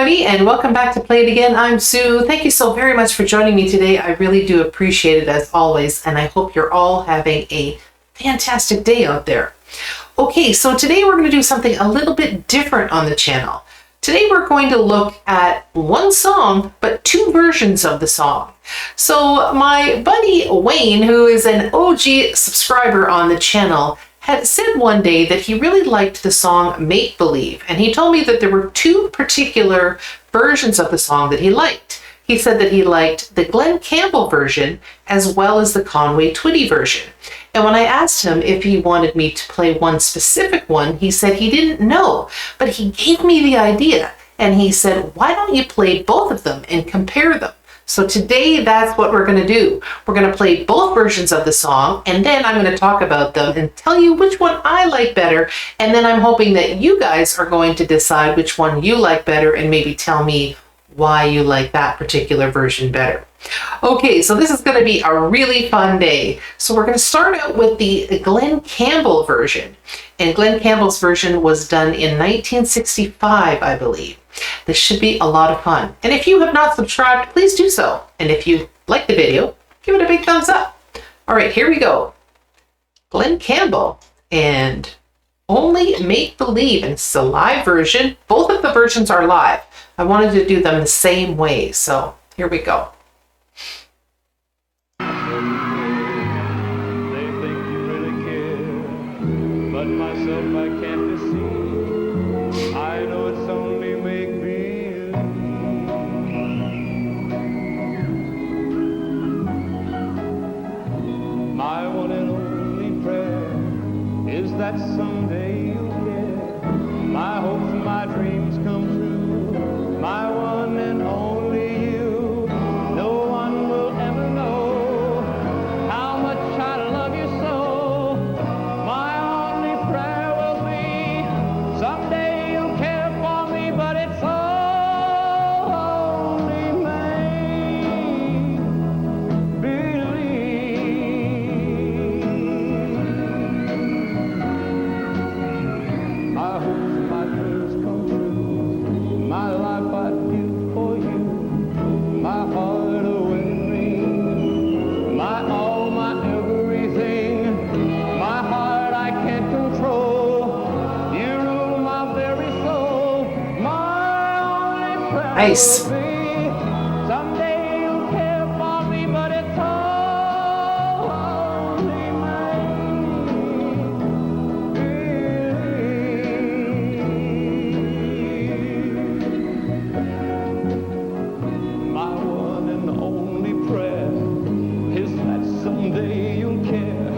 everybody, and welcome back to Play It Again. I'm Sue. Thank you so very much for joining me today. I really do appreciate it as always, and I hope you're all having a fantastic day out there. Okay, so today we're going to do something a little bit different on the channel. Today we're going to look at one song, but two versions of the song. So my buddy Wayne, who is an OG subscriber on the channel, had said one day that he really liked the song Make Believe, and he told me that there were two particular versions of the song that he liked. He said that he liked the Glen Campbell version as well as the Conway Twitty version. And when I asked him if he wanted me to play one specific one, he said he didn't know, but he gave me the idea. And he said, why don't you play both of them and compare them? So today, that's what we're going to do. We're going to play both versions of the song, and then I'm going to talk about them and tell you which one I like better. And then I'm hoping that you guys are going to decide which one you like better and maybe tell me why you like that particular version better. Okay, so this is going to be a really fun day. So we're going to start out with the Glen Campbell version. And Glen Campbell's version was done in 1965, I believe. This should be a lot of fun. And if you have not subscribed, please do so. And if you like the video, give it a big thumbs up. All right, here we go. Glen Campbell and Only Make Believe. And it's a live version. Both of the versions are live. I wanted to do them the same way. So here we go. That someday you'll care. My hopes and my dreams come true. My one and only you. No one will ever know how much I love you so. My only prayer will be someday you'll care for me, but it's only make believe. I hope my dreams come true. My life I'd give for you. My heart a wedding ring. My all, my everything. My heart I can't control. You rule my very soul. My only prayer Nice. will be someday you'll care for me, but it's only my one and only prayer is that someday you'll care.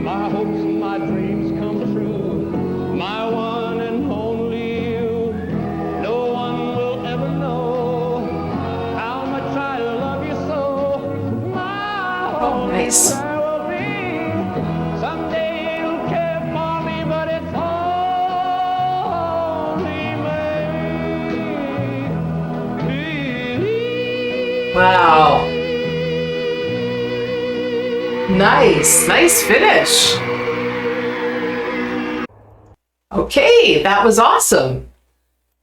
My hopes and my dreams come true. My one and only you. No one will ever know how much I love you so. My only nice. prayer will be someday you'll care for me, but it's only me. Wow. Nice. Nice finish. Okay, that was awesome.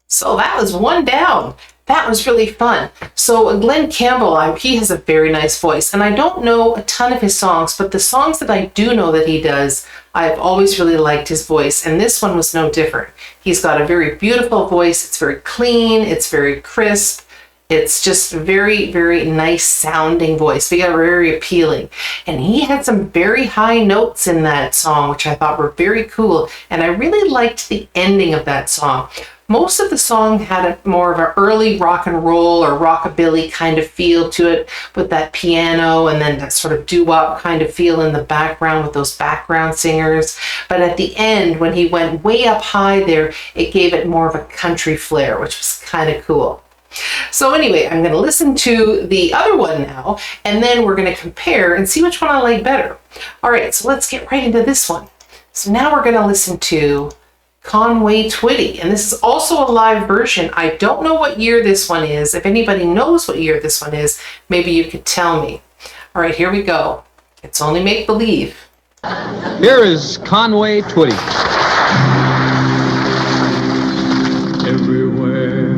So that was one down. That was really fun. So Glen Campbell, he has a very nice voice, and I don't know a ton of his songs, but the songs that I do know that he does, I've always really liked his voice, and this one was no different. He's got a very beautiful voice. It's very clean. It's very crisp. It's just very, very nice sounding voice. Very appealing. And he had some very high notes in that song, which I thought were very cool. And I really liked the ending of that song. Most of the song had a more of an early rock and roll or rockabilly kind of feel to it, with that piano and then that sort of doo-wop kind of feel in the background with those background singers. But at the end, when he went way up high there, it gave it more of a country flair, which was kind of cool. So anyway, I'm going to listen to the other one now, and then we're going to compare and see which one I like better. All right, so let's get right into this one. So now we're going to listen to Conway Twitty, and this is also a live version. I don't know what year this one is. If anybody knows what year this one is, maybe you could tell me. All right, here we go. It's Only Make Believe. Here is Conway Twitty. Everywhere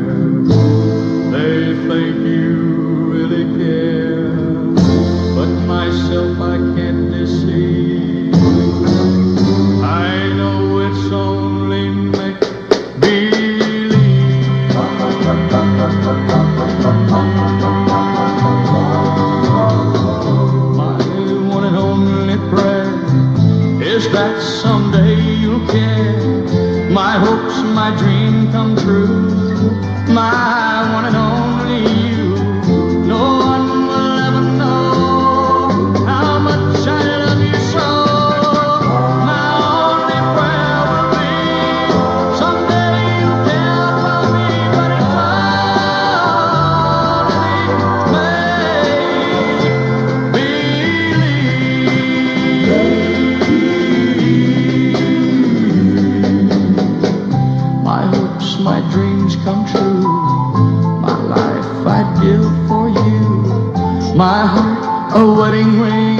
Is that someday you'll care? My hopes, my dream come true. My one and only you. No one will ever know how much I love you so. My only prayer will be someday you care for me, but it's my hopes, my dreams come true. My life I'd give for you. My heart, a wedding ring.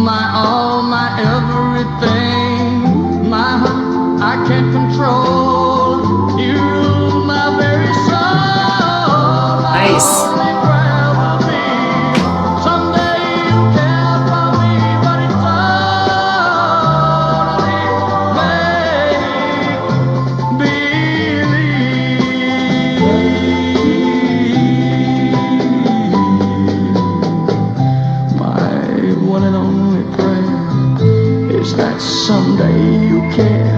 My all, my everything. My heart, I can't control. You rule my very soul. My Nice. only prayer will be someday you care for me, but it's only my one and only prayer is that someday you care.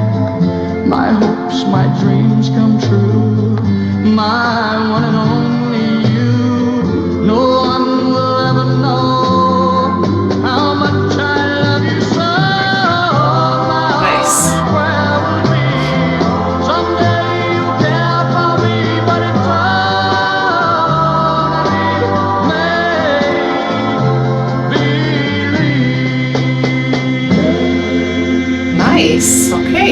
My hopes, my dreams come true. My one and only you. No one will ever know how much I love you so. Nice. My prayer will be someday you care for me, but it's only Nice. Okay.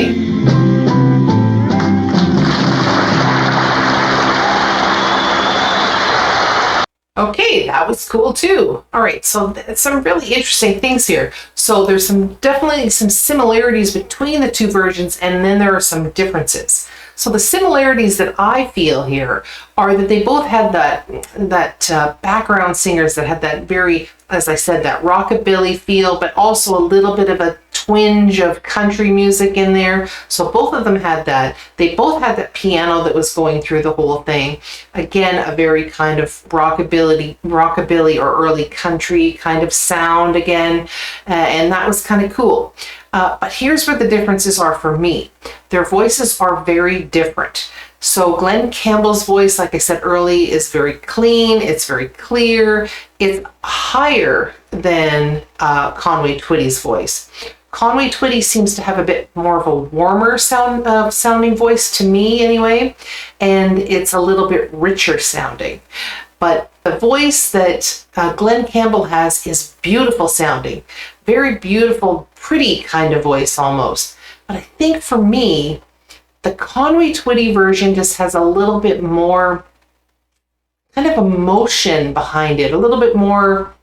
Okay, that was cool too. All right, so some really interesting things here. So there's definitely some similarities between the two versions, and then there are some differences. So the similarities that I feel here are that they both had that background singers that had that very, as I said, that rockabilly feel, but also a little bit of a twinge of country music in there. So both of them had that. They both had that piano that was going through the whole thing. Again, a very kind of rockabilly or early country kind of sound again, and that was kind of cool. But here's where the differences are for me. Their voices are very different. So Glen Campbell's voice, like I said early, is very clean. It's very clear. It's higher than Conway Twitty's voice. Conway Twitty seems to have a bit more of a warmer sounding voice to me anyway, and it's a little bit richer sounding. But the voice that Glen Campbell has is beautiful sounding, very beautiful, pretty kind of voice almost. But I think for me, the Conway Twitty version just has a little bit more kind of emotion behind it, a little bit more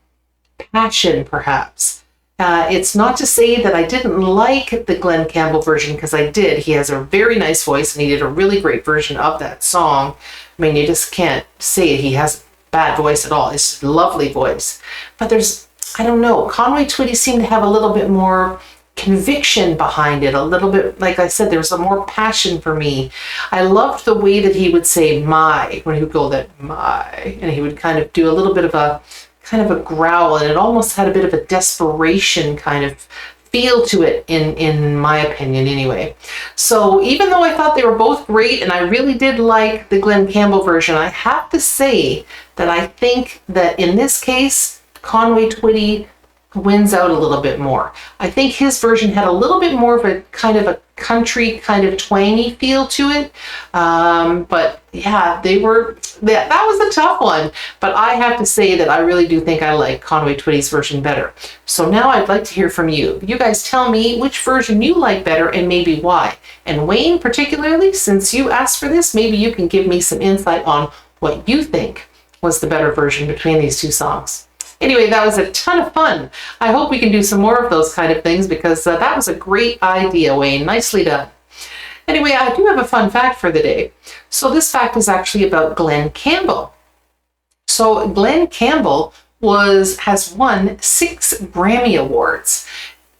passion perhaps. It's not to say that I didn't like the Glen Campbell version, because I did. He has a very nice voice and he did a really great version of that song. I mean, you just can't say he has a bad voice at all. It's just a lovely voice. But there's, I don't know, Conway Twitty seemed to have a little bit more conviction behind it, a little bit, like I said, there was a more passion for me. I loved the way that he would say my, when he would go that my, and he would kind of do a little bit of a growl, and it almost had a bit of a desperation kind of feel to it in my opinion anyway. So even though I thought they were both great and I really did like the Glen Campbell version, I have to say that I think that in this case Conway Twitty wins out a little bit more. I think his version had a little bit more of a country kind of twangy feel to it. But yeah, that was a tough one. But I have to say that I really do think I like Conway Twitty's version better. So now I'd like to hear from you. You guys tell me which version you like better and maybe why. And Wayne, particularly, since you asked for this, maybe you can give me some insight on what you think was the better version between these two songs. Anyway, that was a ton of fun. I hope we can do some more of those kind of things, because that was a great idea, Wayne. Nicely done. Anyway, I do have a fun fact for the day. So this fact is actually about Glen Campbell. So Glen Campbell has won 6 Grammy Awards,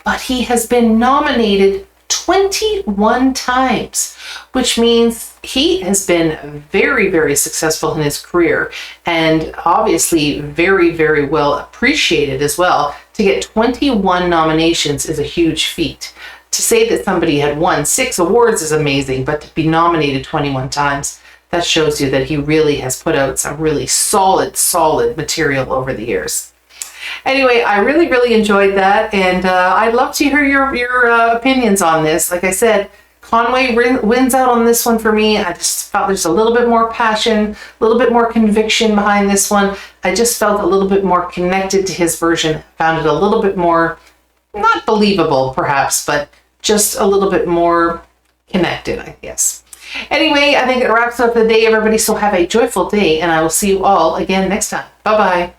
but he has been nominated 21 times, which means he has been very, very successful in his career and obviously very, very well appreciated as well. To get 21 nominations is a huge feat. To say that somebody had won 6 awards is amazing, but to be nominated 21 times, that shows you that he really has put out some really solid material over the years. Anyway, I really, really enjoyed that, and I'd love to hear your opinions on this. Like I said, Conway wins out on this one for me. I just felt there's a little bit more passion, a little bit more conviction behind this one. I just felt a little bit more connected to his version, found it a little bit more, not believable perhaps, but just a little bit more connected, I guess. Anyway, I think it wraps up the day, everybody, so have a joyful day, and I will see you all again next time. Bye-bye.